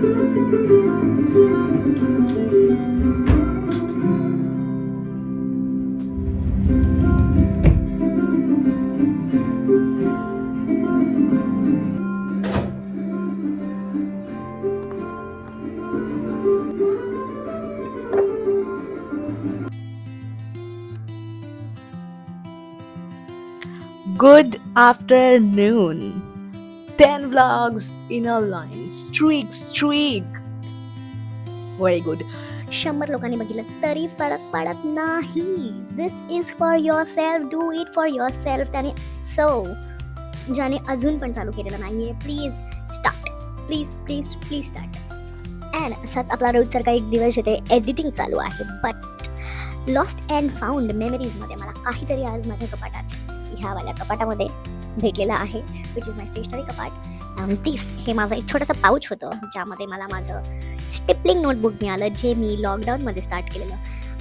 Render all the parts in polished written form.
Good afternoon. 10 vlogs in a line. Streak. Very good. 100 लोकांनी बघितलं तरी फरक पडत नाही. This is for your self. Do it for your self. त्याने ज्याने अजून पण चालू केलेलं नाहीये, please start. Please start. And असाच आपला रोजसारखा एक दिवस जिथे एडिटिंग चालू आहे. बट लॉस्ट अँड फाउंड मेमरीजमध्ये मला काहीतरी आज माझ्या कपाटात, ह्यावाल्या कपाटामध्ये भेटलेलं आहे, विच इज माय स्टेशनरी कपाट. अँड दिस, हे माझं एक छोटंसं पाऊच होतं ज्यामध्ये मला माझं स्टिपलिंग नोटबुक मिळालं, जे मी लॉकडाऊनमध्ये स्टार्ट केलेलं.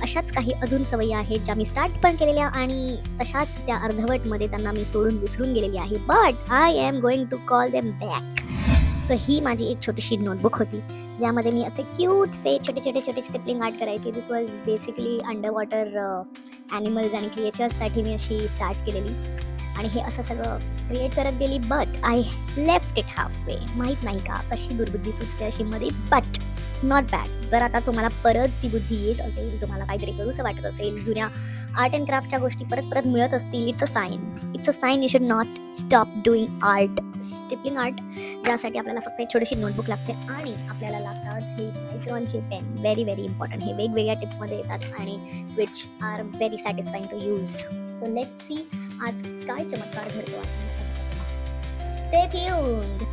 अशाच काही अजून सवयी आहेत ज्या मी स्टार्ट पण केलेल्या आणि तशाच त्या अर्धवटमध्ये त्यांना मी सोडून विसरून गेलेली आहे. But I am going to call them back. So ही माझी एक छोटीशी नोटबुक होती ज्यामध्ये मी असे क्यूटसे छोटे स्टिपलिंग आर्ट करायचे. This was basically under water animals आणि क्रिएचर्ससाठी मी अशी स्टार्ट केलेली आणि हे असं सगळं क्रिएट करत गेली. But I left it half way. माहीत नाही का कशी दुर्बुद्धी सुचते अशी मध्येच. But not bad. जर आता तुम्हाला परत ती बुद्धी येत असेल, तुम्हाला काहीतरी करूसं वाटत असेल, जुन्या आर्ट अँड क्राफ्टच्या गोष्टी परत मिळत असतील, it's a sign you should not stop doing art. Stippling art, ज्यासाठी आपल्याला फक्त एक छोटीशी नोटबुक लागते आणि आपल्याला लागतात हे मायक्रॉनचे पेन. Very important. हे वेगवेगळ्या टिप्समध्ये येतात आणि which are very satisfying to use. So let's see आज काय चमत्कार घडतो आहे. Stay tuned.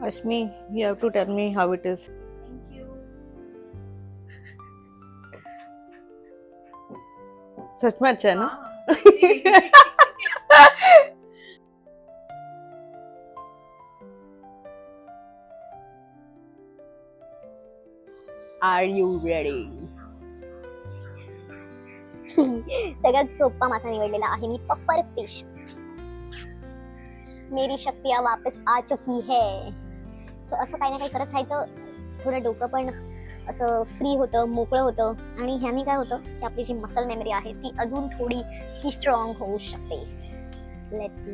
Ashmi, you have to tell me how it is. Thank you. सच में अच्छा है ना? Are you ready? सगळ्यात सोपा मासा निवडलेला आहे मी, पफर फिश. मेरी शक्तियाँ वापस आ चुकी है. सो असं काही ना काही करत राहायचं. थोडं डोकं पण असं फ्री होतं, मोकळं होतं आणि ह्याने काय होतं की आपली जी मसल मेमरी आहे ती अजून थोडी स्ट्रॉंग होऊ शकते. Let's see.